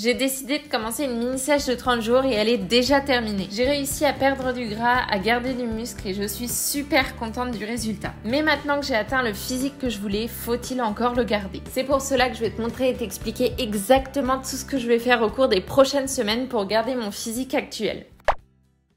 J'ai décidé de commencer une mini-sèche de 30 jours et elle est déjà terminée. J'ai réussi à perdre du gras, à garder du muscle et je suis super contente du résultat. Mais maintenant que j'ai atteint le physique que je voulais, faut-il encore le garder? C'est pour cela que je vais te montrer et t'expliquer exactement tout ce que je vais faire au cours des prochaines semaines pour garder mon physique actuel.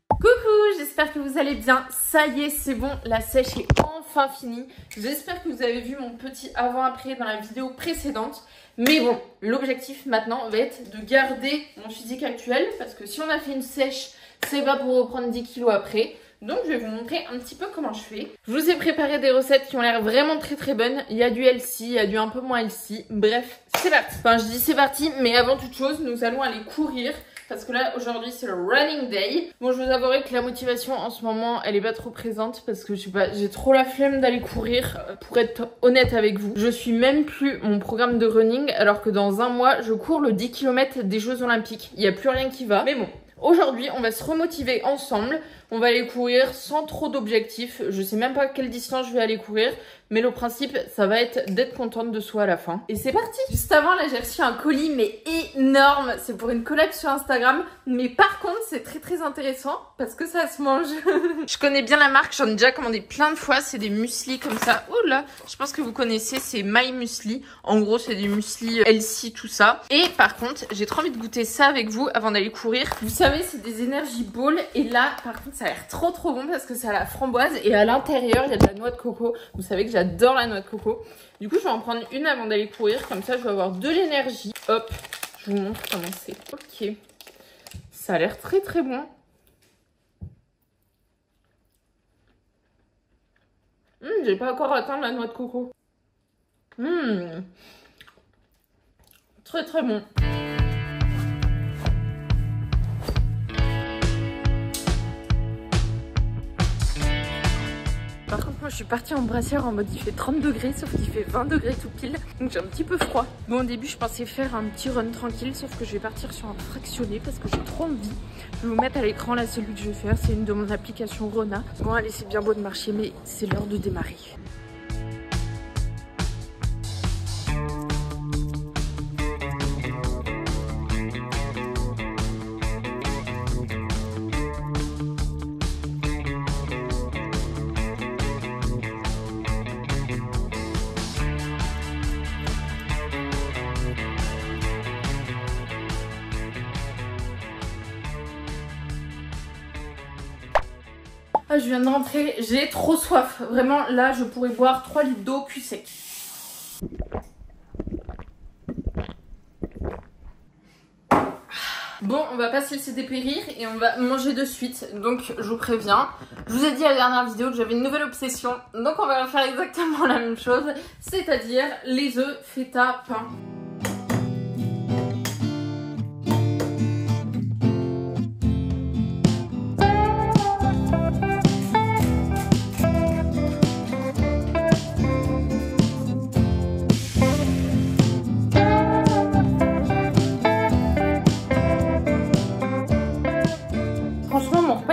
Coucou, j'espère que vous allez bien. Ça y est, c'est bon, la sèche est enfin finie. J'espère que vous avez vu mon petit avant-après dans la vidéo précédente. Mais bon, l'objectif maintenant va être de garder mon physique actuel parce que si on a fait une sèche, c'est pas pour reprendre 10 kilos après. Donc je vais vous montrer un petit peu comment je fais. Je vous ai préparé des recettes qui ont l'air vraiment très bonnes. Il y a du healthy, il y a du un peu moins healthy. Bref, c'est parti. Enfin, je dis c'est parti, mais avant toute chose, nous allons aller courir. Parce que là, aujourd'hui, c'est le running day. Bon, je vous avouerai que la motivation, en ce moment, elle est pas trop présente. Parce que, je sais pas, j'ai trop la flemme d'aller courir. Pour être honnête avec vous, je suis même plus mon programme de running. Alors que dans un mois, je cours le 10 km des Jeux Olympiques. Il n'y a plus rien qui va. Mais bon, aujourd'hui, on va se remotiver ensemble. On va aller courir sans trop d'objectifs. Je sais même pas quelle distance je vais aller courir. Mais le principe, ça va être d'être contente de soi à la fin. Et c'est parti! Juste avant, là, j'ai reçu un colis, mais énorme. C'est pour une collab sur Instagram. Mais par contre, c'est très intéressant parce que ça se mange. Je connais bien la marque, j'en ai déjà commandé plein de fois. C'est des muesli comme ça. Oh là, je pense que vous connaissez, c'est My Muesli. En gros, c'est des muesli healthy, tout ça. Et par contre, j'ai trop envie de goûter ça avec vous avant d'aller courir. Vous savez, c'est des Energy Balls. Et là, par contre, ça a l'air trop bon parce que c'est à la framboise. Et à l'intérieur, il y a de la noix de coco. Vous savez que j'adore la noix de coco. Du coup, je vais en prendre une avant d'aller courir. Comme ça, je vais avoir de l'énergie. Hop, je vous montre comment c'est. Ok. Ça a l'air très bon. J'ai pas encore atteint la noix de coco. Très bon. Par contre, moi je suis partie en brassière en mode il fait 30 degrés, sauf qu'il fait 20 degrés tout pile. Donc j'ai un petit peu froid. Bon, au début, je pensais faire un petit run tranquille, sauf que je vais partir sur un fractionné parce que j'ai trop envie. Je vais vous mettre à l'écran là celui que je vais faire. C'est une de mon application Rona. Bon, allez, c'est bien beau de marcher, mais c'est l'heure de démarrer. Ah, je viens de rentrer, j'ai trop soif. Vraiment, là, je pourrais boire 3 litres d'eau cul sec. Bon, on va pas se laisser dépérir et on va manger de suite. Donc, je vous préviens. Je vous ai dit à la dernière vidéo que j'avais une nouvelle obsession. Donc, on va faire exactement la même chose. C'est-à-dire les œufs feta pain.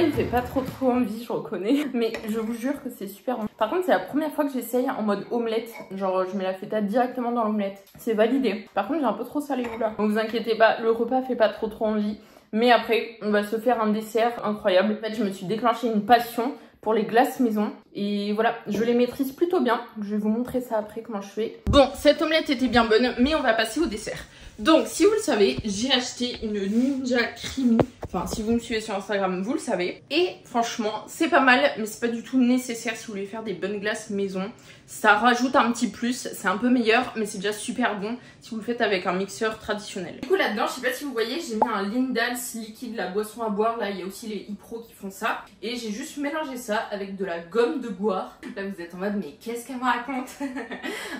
Il fait pas trop envie, je reconnais, mais je vous jure que c'est super bon. Par contre, c'est la première fois que j'essaye en mode omelette, genre je mets la feta directement dans l'omelette. C'est validé. Par contre, j'ai un peu trop salé là. Donc vous inquiétez pas, le repas fait pas trop envie. Mais après, on va se faire un dessert incroyable. En fait, je me suis déclenché une passion pour les glaces maison. Et voilà, je les maîtrise plutôt bien. Je vais vous montrer ça après, comment je fais. Bon, cette omelette était bien bonne, mais on va passer au dessert. Donc, si vous le savez, j'ai acheté une Ninja Creamy. Enfin, si vous me suivez sur Instagram, vous le savez. Et franchement, c'est pas mal, mais c'est pas du tout nécessaire si vous voulez faire des bonnes glaces maison. Ça rajoute un petit plus, c'est un peu meilleur, mais c'est déjà super bon si vous le faites avec un mixeur traditionnel. Du coup, là-dedans, je sais pas si vous voyez, j'ai mis un Lindals liquide, la boisson à boire. Là, il y a aussi les e-pro qui font ça. Et j'ai juste mélangé ça avec de la gomme de boire. Là, vous êtes en mode, mais qu'est-ce qu'elle me raconte?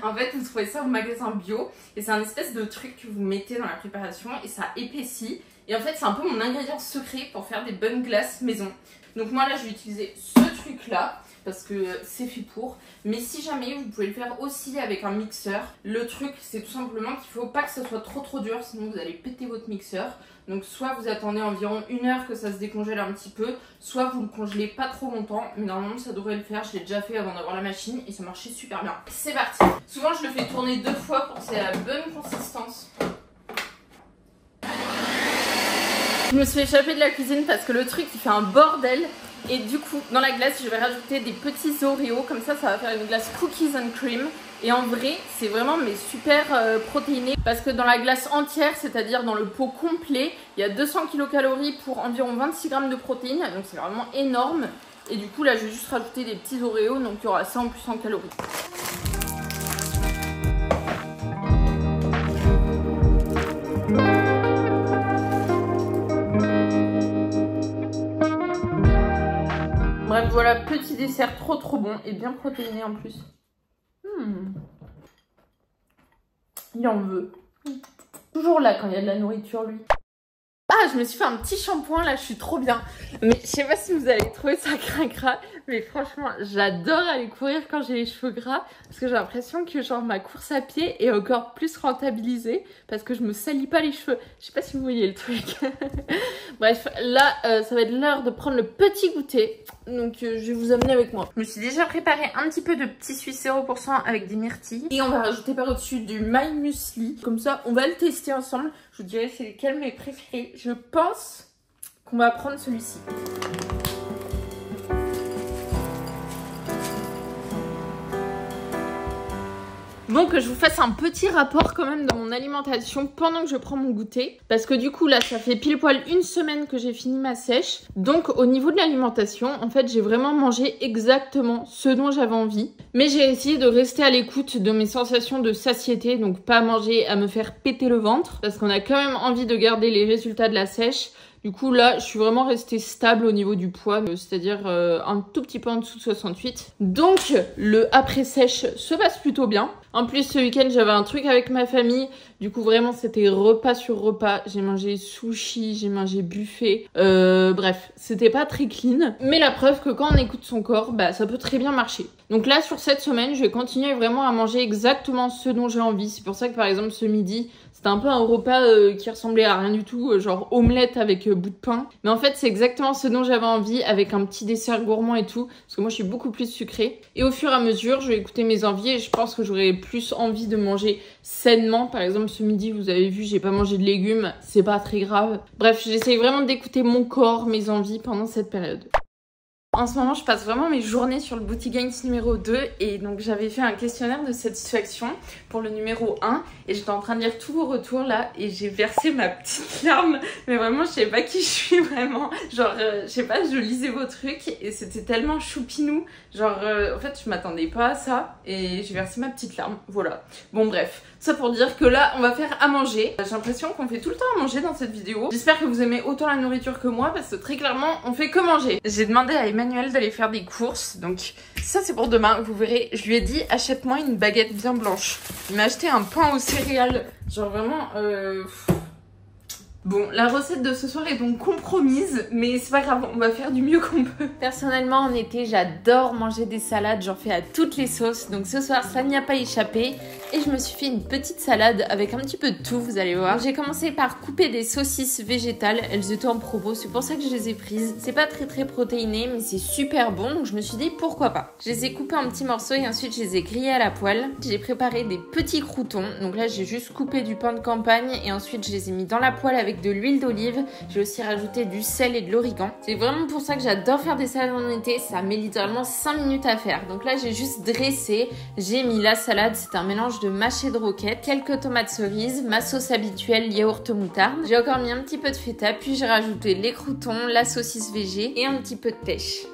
En fait, vous trouvez ça au magasin bio. Et c'est un espèce de truc que vous mettez dans la préparation et ça épaissit. Et en fait, c'est un peu mon ingrédient secret pour faire des bonnes glaces maison. Donc moi, là, je vais utiliser ce truc-là parce que c'est fait pour. Mais si jamais, vous pouvez le faire aussi avec un mixeur. Le truc, c'est tout simplement qu'il ne faut pas que ça soit trop dur, sinon vous allez péter votre mixeur. Donc soit vous attendez environ 1 heure que ça se décongèle un petit peu, soit vous le congelez pas trop longtemps. Mais normalement, ça devrait le faire. Je l'ai déjà fait avant d'avoir la machine et ça marchait super bien. C'est parti. Souvent, je le fais tourner 2 fois pour que c'est la bonne consistance. Je me suis échappée de la cuisine parce que le truc il fait un bordel. Et du coup, dans la glace, je vais rajouter des petits Oreos. Comme ça va faire une glace cookies and cream. Et en vrai, c'est vraiment mais super protéiné. Parce que dans la glace entière, c'est-à-dire dans le pot complet, il y a 200 kcal pour environ 26 grammes de protéines. Donc c'est vraiment énorme. Et du coup, là, je vais juste rajouter des petits Oreos. Donc il y aura ça en plus en calories. Bref, voilà, petit dessert trop bon et bien protéiné en plus. Il en veut. Toujours là quand il y a de la nourriture, lui. Ah, je me suis fait un petit shampoing là, je suis trop bien. Mais je sais pas si vous allez trouver ça cracra, mais franchement, j'adore aller courir quand j'ai les cheveux gras parce que j'ai l'impression que genre ma course à pied est encore plus rentabilisée parce que je me salis pas les cheveux. Je sais pas si vous voyez le truc. Bref, là, ça va être l'heure de prendre le petit goûter. Donc, je vais vous amener avec moi. Je me suis déjà préparé un petit peu de petit suisse 0% avec des myrtilles. Et on va rajouter par au-dessus du My Muesli. Comme ça, on va le tester ensemble. Je vous dirai c'est lesquels mes préférés. Je pense qu'on va prendre celui-ci. Bon, que je vous fasse un petit rapport quand même dans mon alimentation pendant que je prends mon goûter. Parce que du coup, là, ça fait pile poil une semaine que j'ai fini ma sèche. Donc, au niveau de l'alimentation, en fait, j'ai vraiment mangé exactement ce dont j'avais envie. Mais j'ai essayé de rester à l'écoute de mes sensations de satiété. Donc, pas manger à me faire péter le ventre. Parce qu'on a quand même envie de garder les résultats de la sèche. Du coup, là, je suis vraiment restée stable au niveau du poids, c'est-à-dire un tout petit peu en dessous de 68. Donc, le après-sèche se passe plutôt bien. En plus, ce week-end, j'avais un truc avec ma famille. Du coup, vraiment, c'était repas sur repas. J'ai mangé sushi, j'ai mangé buffet. Bref, c'était pas très clean. Mais la preuve que quand on écoute son corps, bah, ça peut très bien marcher. Donc là, sur cette semaine, je vais continuer vraiment à manger exactement ce dont j'ai envie. C'est pour ça que, par exemple, ce midi, c'était un peu un repas qui ressemblait à rien du tout, genre omelette avec bout de pain. Mais en fait, c'est exactement ce dont j'avais envie, avec un petit dessert gourmand et tout. Parce que moi, je suis beaucoup plus sucrée. Et au fur et à mesure, je vais écouter mes envies et je pense que j'aurai plus envie de manger sainement. Par exemple, ce midi, vous avez vu, j'ai pas mangé de légumes. C'est pas très grave. Bref, j'essaye vraiment d'écouter mon corps, mes envies pendant cette période. En ce moment, je passe vraiment mes journées sur le Booty Gains numéro 2 et donc j'avais fait un questionnaire de satisfaction pour le numéro 1 et j'étais en train de lire tous vos retours là et j'ai versé ma petite larme, mais vraiment je sais pas qui je suis vraiment, genre je sais pas, je lisais vos trucs et c'était tellement choupinou, genre en fait je m'attendais pas à ça et j'ai versé ma petite larme, voilà. Bon bref, ça pour dire que là on va faire à manger, j'ai l'impression qu'on fait tout le temps à manger dans cette vidéo, j'espère que vous aimez autant la nourriture que moi parce que très clairement on fait que manger. J'ai demandé à Emmanuel d'aller faire des courses, donc ça c'est pour demain, vous verrez, je lui ai dit achète-moi une baguette bien blanche. Il m'a acheté un pain aux céréales, genre vraiment Bon, la recette de ce soir est donc compromise, mais c'est pas grave, on va faire du mieux qu'on peut. Personnellement, en été, j'adore manger des salades, j'en fais à toutes les sauces, donc ce soir, ça n'y a pas échappé. Et je me suis fait une petite salade avec un petit peu de tout, vous allez voir. J'ai commencé par couper des saucisses végétales, elles étaient en promo, c'est pour ça que je les ai prises. C'est pas très protéiné, mais c'est super bon, donc je me suis dit pourquoi pas. Je les ai coupés en petits morceaux et ensuite je les ai grillés à la poêle. J'ai préparé des petits croûtons, donc là j'ai juste coupé du pain de campagne et ensuite je les ai mis dans la poêle avec de l'huile d'olive. J'ai aussi rajouté du sel et de l'origan. C'est vraiment pour ça que j'adore faire des salades en été, ça met littéralement 5 minutes à faire. Donc là j'ai juste dressé, j'ai mis la salade, c'est un mélange de mâché de roquette, quelques tomates cerises, ma sauce habituelle yaourt moutarde. J'ai encore mis un petit peu de feta, puis j'ai rajouté les croûtons, la saucisse végé et un petit peu de pêche.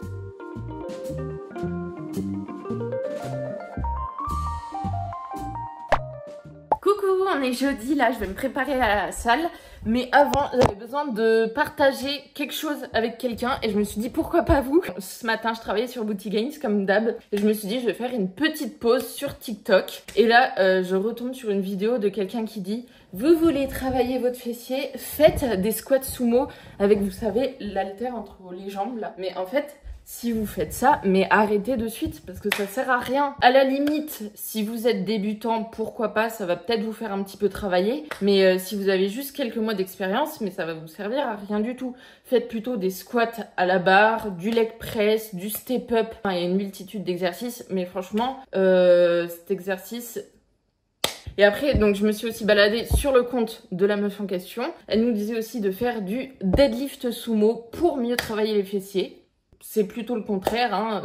Coucou, on est jeudi, là je vais me préparer à la salle. Mais avant, j'avais besoin de partager quelque chose avec quelqu'un et je me suis dit pourquoi pas vous. Ce matin, je travaillais sur Booty Gains comme d'hab et je me suis dit je vais faire une petite pause sur TikTok. Et là, je retombe sur une vidéo de quelqu'un qui dit vous voulez travailler votre fessier, faites des squats sumo avec, vous savez, l'haltère entre les jambes là. Mais en fait, si vous faites ça, mais arrêtez de suite parce que ça sert à rien. À la limite, si vous êtes débutant, pourquoi pas, ça va peut-être vous faire un petit peu travailler. Mais si vous avez juste quelques mois d'expérience, mais ça va vous servir à rien du tout. Faites plutôt des squats à la barre, du leg press, du step up. Enfin, il y a une multitude d'exercices, mais franchement, cet exercice, Et après, donc je me suis aussi baladée sur le compte de la meuf en question. Elle nous disait aussi de faire du deadlift sumo pour mieux travailler les fessiers. C'est plutôt le contraire, hein.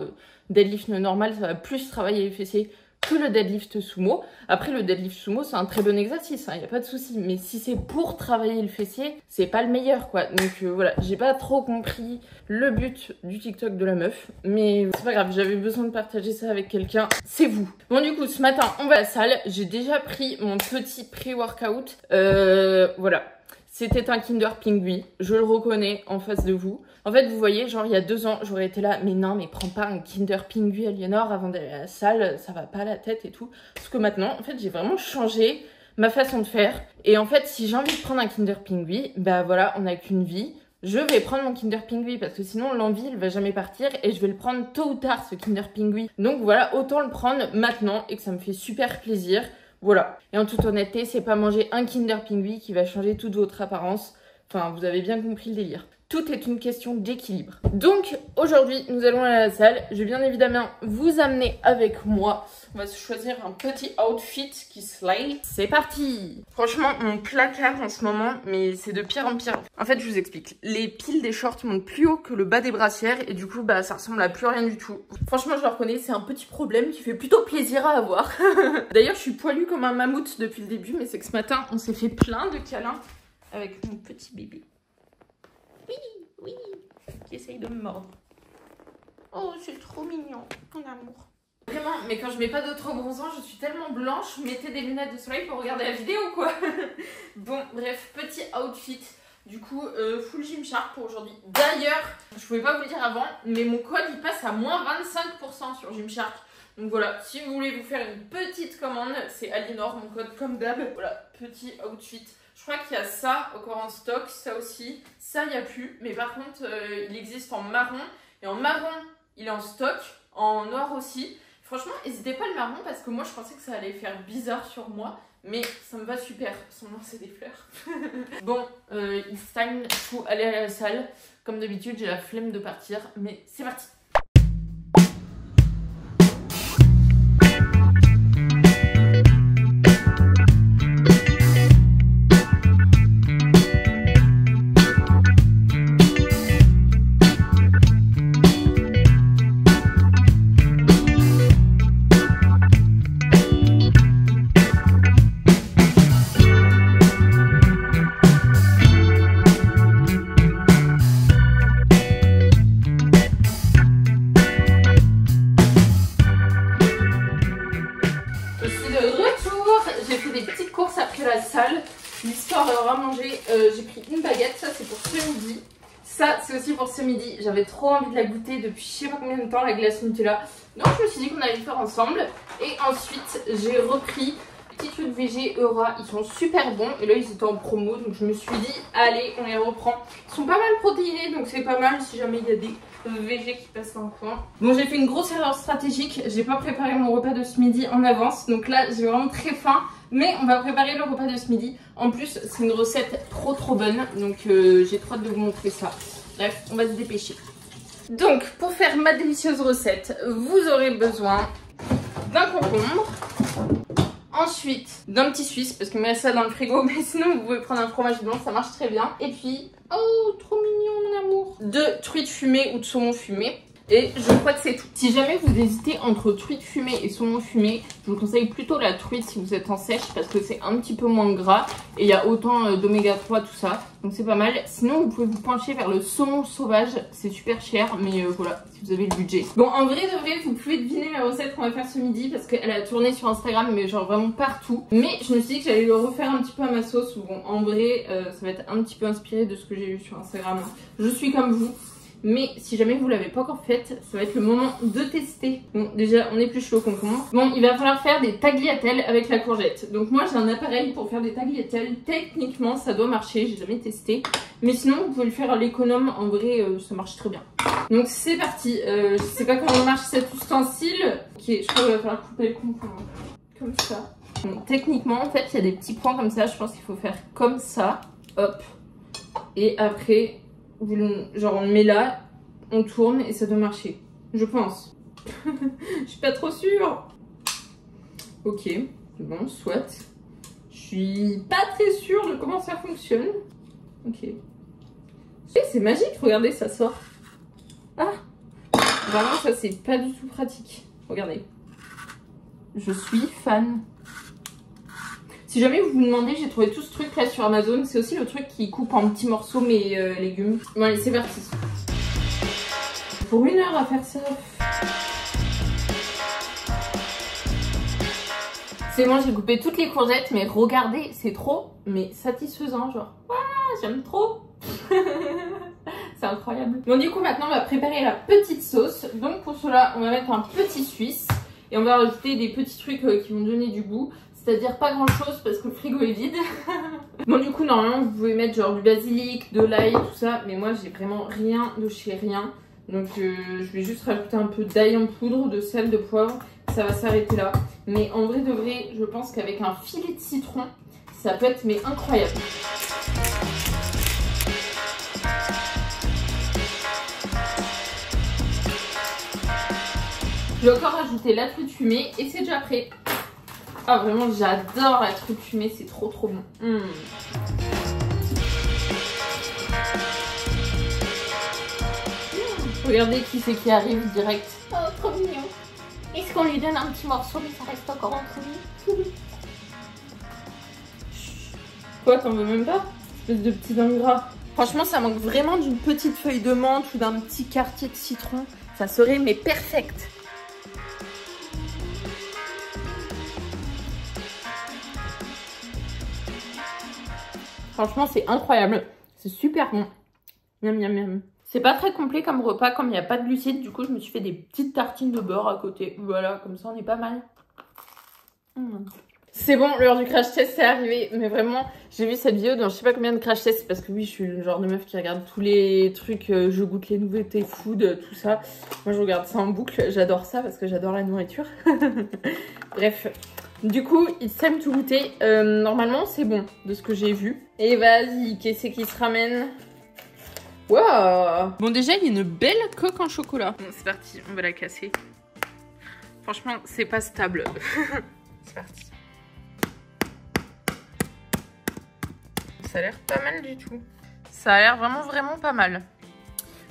Deadlift normal, ça va plus travailler les fessiers que le deadlift sumo. Après, le deadlift sumo, c'est un très bon exercice, il n'y a pas de souci. Mais si c'est pour travailler le fessier, c'est pas le meilleur, quoi. Donc voilà, j'ai pas trop compris le but du TikTok de la meuf. Mais c'est pas grave, j'avais besoin de partager ça avec quelqu'un. C'est vous. Bon, du coup, ce matin, on va à la salle. J'ai déjà pris mon petit pré-workout. Voilà. C'était un Kinder Pingui, je le reconnais en face de vous. En fait, vous voyez, genre il y a 2 ans, j'aurais été là, mais non, mais prends pas un Kinder Pingui, Aliénor, avant d'aller à la salle, ça va pas à la tête et tout. Parce que maintenant, en fait, j'ai vraiment changé ma façon de faire. Et en fait, si j'ai envie de prendre un Kinder Pingui, bah voilà, on n'a qu'une vie. Je vais prendre mon Kinder Pingui parce que sinon l'envie elle va jamais partir et je vais le prendre tôt ou tard ce Kinder Pingui. Donc voilà, autant le prendre maintenant et que ça me fait super plaisir. Voilà. Et en toute honnêteté, c'est pas manger un Kinder Pingui qui va changer toute votre apparence. Enfin, vous avez bien compris le délire. Tout est une question d'équilibre. Donc, aujourd'hui, nous allons aller à la salle. Je vais bien évidemment vous amener avec moi. On va se choisir un petit outfit qui slay. C'est parti! Franchement, mon placard en ce moment, mais c'est de pire en pire. En fait, je vous explique. Les piles des shorts montent plus haut que le bas des brassières et du coup, bah, ça ressemble à plus rien du tout. Franchement, je le reconnais, c'est un petit problème qui fait plutôt plaisir à avoir. D'ailleurs, je suis poilue comme un mammouth depuis le début, mais c'est que ce matin, on s'est fait plein de câlins avec mon petit bébé. Oui, qui essaye de me mordre. Oh, c'est trop mignon, mon amour. Vraiment, mais quand je mets pas de trop bronzant, je suis tellement blanche. Mettez des lunettes de soleil pour regarder la vidéo, quoi. Bon, bref, petit outfit. Du coup, full Gymshark pour aujourd'hui. D'ailleurs, je pouvais pas vous le dire avant, mais mon code, il passe à moins 25% sur Gymshark. Donc voilà, si vous voulez vous faire une petite commande, c'est Aliénor, mon code comme d'hab. Voilà, petit outfit. Je crois qu'il y a ça encore en stock, ça aussi. Ça, il n'y a plus. Mais par contre, il existe en marron. Et en marron, il est en stock. En noir aussi. Franchement, n'hésitez pas le marron parce que moi, je pensais que ça allait faire bizarre sur moi. Mais ça me va super. Son nom, c'est des fleurs. Bon, it's time to aller à la salle. Comme d'habitude, j'ai la flemme de partir. Mais c'est parti. L'histoire d'avoir à manger, j'ai pris une baguette, ça c'est pour ce midi. Ça c'est aussi pour ce midi, j'avais trop envie de la goûter depuis je sais pas combien de temps, la glace Nutella. Donc je me suis dit qu'on allait le faire ensemble. Et ensuite j'ai repris les petits trucs VG Eura, ils sont super bons. Et là ils étaient en promo, donc je me suis dit allez on les reprend. Ils sont pas mal protéinés, donc c'est pas mal si jamais il y a des VG qui passent dans le coin. Bon, j'ai fait une grosse erreur stratégique, j'ai pas préparé mon repas de ce midi en avance. Donc là j'ai vraiment très faim. Mais on va préparer le repas de ce midi. En plus, c'est une recette trop bonne. Donc, j'ai trop hâte de vous montrer ça. Bref, on va se dépêcher. Donc, pour faire ma délicieuse recette, vous aurez besoin d'un concombre. Ensuite, d'un petit suisse, parce que je mets ça dans le frigo. Mais sinon, vous pouvez prendre un fromage blanc, ça marche très bien. Et puis, oh, trop mignon, mon amour. De truite fumée ou de saumon fumé. Et je crois que c'est tout. Si jamais vous hésitez entre truite fumée et saumon fumé, je vous conseille plutôt la truite si vous êtes en sèche parce que c'est un petit peu moins gras et il y a autant d'oméga 3 tout ça. Donc c'est pas mal. Sinon vous pouvez vous pencher vers le saumon sauvage, c'est super cher mais voilà, si vous avez le budget. Bon, en vrai de vrai, vous pouvez deviner la recette qu'on va faire ce midi parce qu'elle a tourné sur Instagram mais genre vraiment partout. Mais je me suis dit que j'allais le refaire un petit peu à ma sauce. Bon, en vrai, ça va être un petit peu inspiré de ce que j'ai vu sur Instagram. Je suis comme vous. Mais si jamais vous l'avez pas encore faite, ça va être le moment de tester. Bon, déjà, on épluche le concombre. Bon, il va falloir faire des tagliatelles avec la courgette. Donc moi, j'ai un appareil pour faire des tagliatelles. Techniquement, ça doit marcher. J'ai jamais testé. Mais sinon, vous pouvez le faire à l'économe. En vrai, ça marche très bien. Donc c'est parti. Je sais pas comment marche cet ustensile. Ok, je crois qu'il va falloir couper le concombre. Comme ça. Bon, techniquement, en fait, il y a des petits points comme ça. Je pense qu'il faut faire comme ça. Hop. Et après... genre on le met là, on tourne et ça doit marcher. Je pense. Je suis pas trop sûre. Ok, bon, soit. suis pas très sûre de comment ça fonctionne. Ok. C'est magique, regardez, ça sort. Ah, vraiment, ça c'est pas du tout pratique. Regardez. Je suis fan. Si jamais vous vous demandez, j'ai trouvé tout ce truc là sur Amazon. C'est aussi le truc qui coupe en petits morceaux mes légumes. Bon allez, c'est parti. Pour 1 heure à faire ça. C'est bon, j'ai coupé toutes les courgettes, mais regardez, c'est trop, mais satisfaisant, genre. Waouh, j'aime trop. C'est incroyable. Bon, du coup, maintenant, on va préparer la petite sauce. Donc, pour cela, on va mettre un petit suisse et on va rajouter des petits trucs qui vont donner du goût. C'est-à-dire pas grand-chose parce que le frigo est vide. Bon, du coup, normalement, vous pouvez mettre genre du basilic, de l'ail, tout ça. Mais moi, j'ai vraiment rien de chez rien. Donc, je vais juste rajouter un peu d'ail en poudre, de sel, de poivre. Ça va s'arrêter là. Mais en vrai de vrai, je pense qu'avec un filet de citron, ça peut être mais incroyable. Je vais encore rajouter la truite fumée et c'est déjà prêt. Ah vraiment j'adore la truite fumée, c'est trop trop bon. Regardez qui c'est qui arrive direct. Oh trop mignon. Est-ce qu'on lui donne un petit morceau mais ça reste encore entre lui? Quoi, t'en veux même pas? Espèce de petit ingrat. Franchement ça manque vraiment d'une petite feuille de menthe ou d'un petit quartier de citron. Ça serait mais perfect. Franchement, c'est incroyable. C'est super bon. Miam, miam, miam. C'est pas très complet comme repas, comme il n'y a pas de glucides. Du coup, je me suis fait des petites tartines de beurre à côté. Voilà, comme ça, on est pas mal. C'est bon, l'heure du crash test, c'est arrivé. Mais vraiment, j'ai vu cette vidéo dans je sais pas combien de crash tests. Parce que oui, je suis le genre de meuf qui regarde tous les trucs. Je goûte les nouveautés food, tout ça. Moi, je regarde ça en boucle. J'adore ça parce que j'adore la nourriture. Bref. Du coup, it's time to goûter. Normalement, c'est bon de ce que j'ai vu. Et vas-y, qu'est-ce qui se ramène? Waouh! Bon, déjà, il y a une belle coque en chocolat. Bon, c'est parti, on va la casser. Franchement, c'est pas stable. C'est parti. Ça a l'air pas mal du tout. Ça a l'air vraiment pas mal.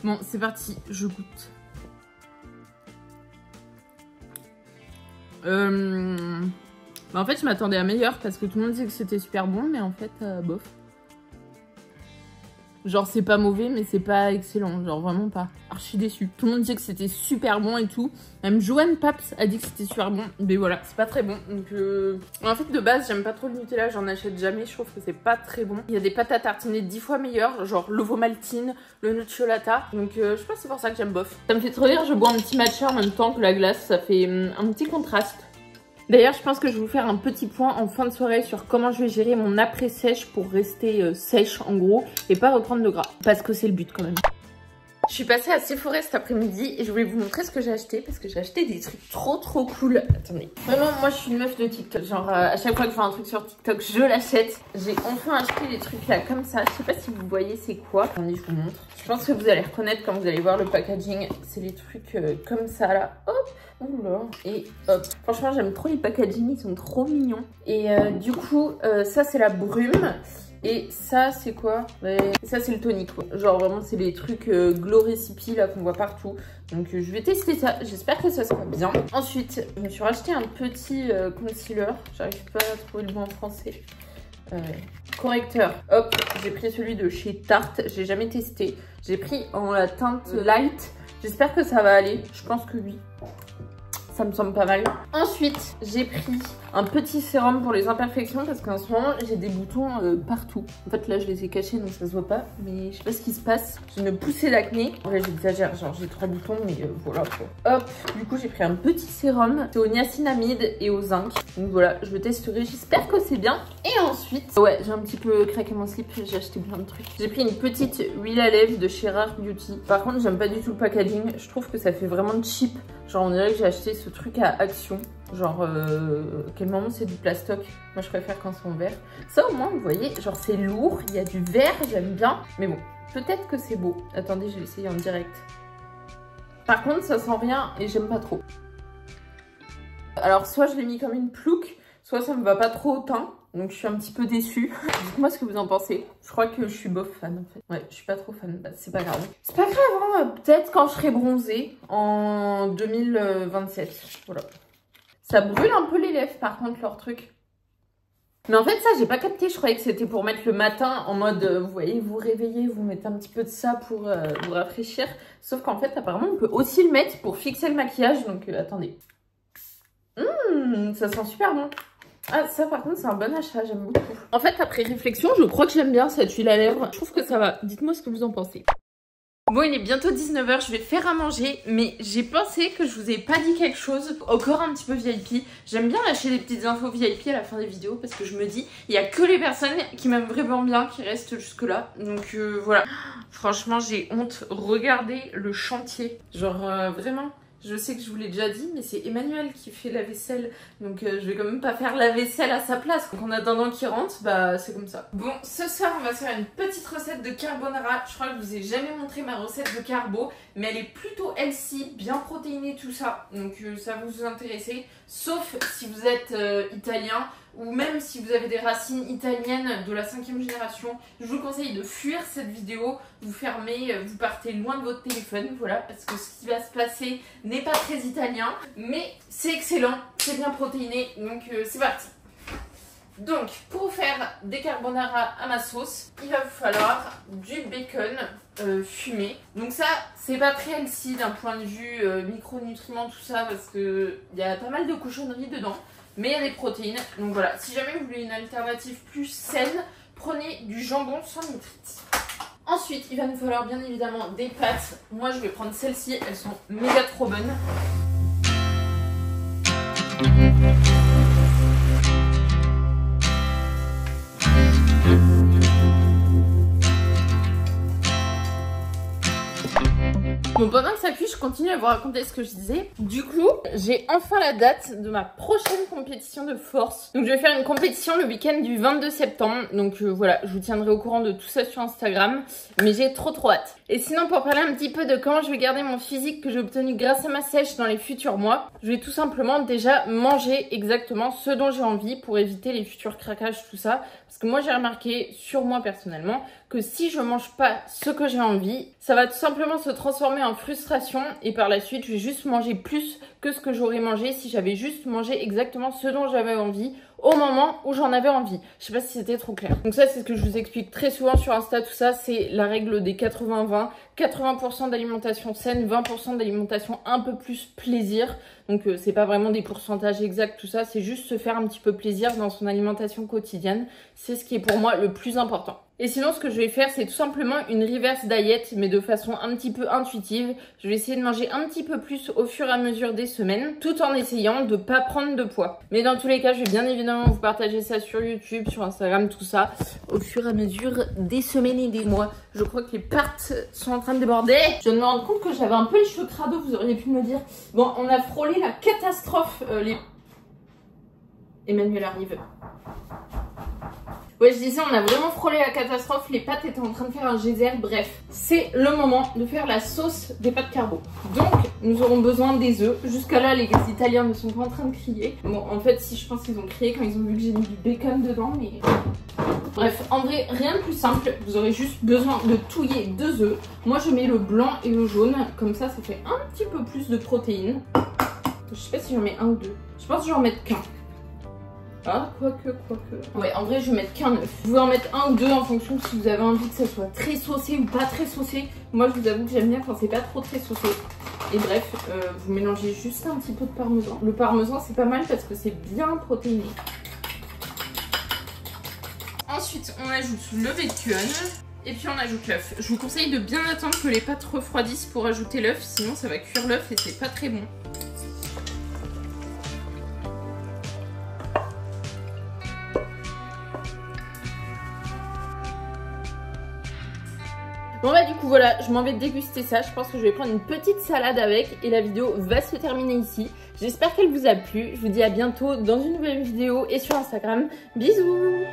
Bon, c'est parti, je goûte. Bah en fait je m'attendais à meilleur parce que tout le monde disait que c'était super bon mais en fait bof. Genre c'est pas mauvais mais c'est pas excellent, genre vraiment pas. Archi déçu. Tout le monde disait que c'était super bon et tout. Même Joanne Paps a dit que c'était super bon. Mais voilà, c'est pas très bon. Donc en fait de base j'aime pas trop le Nutella, j'en achète jamais, je trouve que c'est pas très bon. Il y a des pâtes à tartiner 10 fois meilleures, genre l'Ovomaltine, le Nutellata. Donc je sais pas, c'est pour ça que j'aime bof. Ça me fait trop rire, je bois un petit matcha en même temps que la glace, ça fait un petit contraste. D'ailleurs, je pense que je vais vous faire un petit point en fin de soirée sur comment je vais gérer mon après-sèche pour rester sèche en gros et pas reprendre de gras. Parce que c'est le but quand même. Je suis passée à Sephora cet après-midi et je voulais vous montrer ce que j'ai acheté parce que j'ai acheté des trucs trop cool. Attendez. Vraiment, moi je suis une meuf de TikTok. Genre à chaque fois que je fais un truc sur TikTok, je l'achète. J'ai enfin acheté des trucs là comme ça. Je sais pas si vous voyez c'est quoi. Attendez, je vous montre. Je pense que vous allez reconnaître quand vous allez voir le packaging. C'est les trucs comme ça là. Hop. Oula. Et hop. Franchement, j'aime trop les packaging, ils sont trop mignons. Et du coup, ça c'est la brume. Et ça c'est quoi? Ça c'est le tonic quoi. Genre vraiment c'est les trucs Glow Recipe là qu'on voit partout. Donc je vais tester ça, j'espère que ça sera bien. Ensuite je me suis racheté un petit concealer. J'arrive pas à trouver le mot en français. Correcteur. Hop, j'ai pris celui de chez Tarte. J'ai jamais testé. J'ai pris en la teinte light. J'espère que ça va aller. Je pense que oui. Ça me semble pas mal. Ensuite, j'ai pris un petit sérum pour les imperfections parce qu'en ce moment, j'ai des boutons partout. En fait, là, je les ai cachés donc ça se voit pas. Mais je sais pas ce qui se passe. J'ai une poussée d'acné. En vrai, j'exagère. Genre, j'ai 3 boutons, mais voilà quoi. Hop. Du coup, j'ai pris un petit sérum. C'est au niacinamide et au zinc. Donc voilà, je le testerai. J'espère que c'est bien. Et ensuite, ouais, j'ai un petit peu craqué mon slip. J'ai acheté plein de trucs. J'ai pris une petite huile à lèvres de chez Rare Beauty. Par contre, j'aime pas du tout le packaging. Je trouve que ça fait vraiment cheap. Genre, on dirait que j'ai acheté ce truc à Action. Genre, quel moment c'est du plastoc. Moi, je préfère quand c'est en verre. Ça, au moins, vous voyez, genre, c'est lourd. Il y a du verre, j'aime bien. Mais bon, peut-être que c'est beau. Attendez, je vais essayer en direct. Par contre, ça sent rien et j'aime pas trop. Alors, soit je l'ai mis comme une plouque, soit ça me va pas trop au teint. Donc je suis un petit peu déçue. Dites-moi ce que vous en pensez. Je crois que je suis bof fan en fait. Ouais, je suis pas trop fan. Bah, c'est pas grave. C'est pas grave, hein. Peut-être quand je serai bronzée en 2027. Voilà. Ça brûle un peu les lèvres par contre leur truc. Mais en fait ça j'ai pas capté, je croyais que c'était pour mettre le matin en mode vous voyez vous réveillez, vous mettez un petit peu de ça pour vous rafraîchir. Sauf qu'en fait apparemment on peut aussi le mettre pour fixer le maquillage, donc attendez. Ça sent super bon. Ah ça par contre c'est un bon achat, j'aime beaucoup. En fait après réflexion je crois que j'aime bien cette huile à lèvres, je trouve que ça va. Dites-moi ce que vous en pensez. Bon, il est bientôt 19 h, je vais faire à manger, mais j'ai pensé que je vous ai pas dit quelque chose encore un petit peu VIP. J'aime bien lâcher des petites infos VIP à la fin des vidéos parce que je me dis, il y a que les personnes qui m'aiment vraiment bien qui restent jusque là. Donc voilà. Franchement, j'ai honte. Regardez le chantier. Genre vraiment. Je sais que je vous l'ai déjà dit, mais c'est Emmanuel qui fait la vaisselle. Donc je vais quand même pas faire la vaisselle à sa place. Donc en attendant qu'il rentre, bah c'est comme ça. Bon, ce soir on va se faire une petite recette de carbonara. Je crois que je vous ai jamais montré ma recette de carbo, mais elle est plutôt healthy, bien protéinée tout ça. Donc ça va vous intéresser. Sauf si vous êtes italien ou même si vous avez des racines italiennes de la 5e génération. Je vous conseille de fuir cette vidéo, vous fermez, vous partez loin de votre téléphone, voilà, parce que ce qui va se passer n'est pas très italien, mais c'est excellent, c'est bien protéiné, donc c'est parti. Donc, pour faire des carbonara à ma sauce, il va vous falloir du bacon fumé. Donc ça, c'est pas très healthy d'un point de vue micronutriments, tout ça, parce que il y a pas mal de cochonneries dedans. Mais il y a des protéines, donc voilà, si jamais vous voulez une alternative plus saine, prenez du jambon sans nitrite. Ensuite, il va nous falloir bien évidemment des pâtes. Moi, je vais prendre celles-ci, elles sont méga trop bonnes. Bon, pendant que ça cuit, je continue à vous raconter ce que je disais. Du coup, j'ai enfin la date de ma prochaine compétition de force. Donc je vais faire une compétition le week-end du 22 septembre. Donc voilà, je vous tiendrai au courant de tout ça sur Instagram. Mais j'ai trop hâte. Et sinon, pour parler un petit peu de comment je vais garder mon physique que j'ai obtenu grâce à ma sèche dans les futurs mois, je vais tout simplement déjà manger exactement ce dont j'ai envie pour éviter les futurs craquages, tout ça. Parce que moi, j'ai remarqué sur moi personnellement que si je mange pas ce que j'ai envie, ça va tout simplement se transformer en frustration et par la suite, je vais juste manger plus que ce que j'aurais mangé si j'avais juste mangé exactement ce dont j'avais envie au moment où j'en avais envie. Je sais pas si c'était trop clair. Donc ça, c'est ce que je vous explique très souvent sur Insta, tout ça, c'est la règle des 80-20. 80% d'alimentation saine, 20% d'alimentation un peu plus plaisir. Donc c'est pas vraiment des pourcentages exacts, tout ça, c'est juste se faire un petit peu plaisir dans son alimentation quotidienne. C'est ce qui est pour moi le plus important. Et sinon, ce que je vais faire, c'est tout simplement une reverse diet, mais de façon un petit peu intuitive. Je vais essayer de manger un petit peu plus au fur et à mesure des semaines, tout en essayant de pas prendre de poids. Mais dans tous les cas, je vais bien évidemment vous partager ça sur YouTube, sur Instagram, tout ça, au fur et à mesure des semaines et des mois. Je crois que les parts sont en train de déborder. Je viens de me rendre compte que j'avais un peu les cheveux crado, vous auriez pu me le dire. Bon, on a frôlé la catastrophe. Emmanuel arrive. Ouais, je disais, on a vraiment frôlé la catastrophe. Les pâtes étaient en train de faire un geyser. Bref, c'est le moment de faire la sauce des pâtes carbo. Donc, nous aurons besoin des œufs. Jusqu'à là, les Italiens ne sont pas en train de crier. Bon, en fait, si je pense qu'ils ont crié quand ils ont vu que j'ai mis du bacon dedans, mais... Bref, en vrai, rien de plus simple. Vous aurez juste besoin de touiller 2 œufs. Moi, je mets le blanc et le jaune. Comme ça, ça fait un petit peu plus de protéines. Je sais pas si j'en mets 1 ou 2. Je pense que je vais en mettre qu'un. Ah, quoique. Ouais, en vrai, je vais mettre qu'un œuf. Vous pouvez en mettre 1 ou 2 en fonction de si vous avez envie que ça soit très saucé ou pas très saucé. Moi, je vous avoue que j'aime bien quand c'est pas trop très saucé. Et bref, vous mélangez juste un petit peu de parmesan. Le parmesan, c'est pas mal parce que c'est bien protéiné. Ensuite, on ajoute le bacon. Et puis on ajoute l'œuf. Je vous conseille de bien attendre que les pâtes refroidissent pour ajouter l'œuf. Sinon, ça va cuire l'œuf et c'est pas très bon. Bon bah du coup voilà, je m'en vais déguster ça, je pense que je vais prendre une petite salade avec et la vidéo va se terminer ici. J'espère qu'elle vous a plu, je vous dis à bientôt dans une nouvelle vidéo et sur Instagram. Bisous!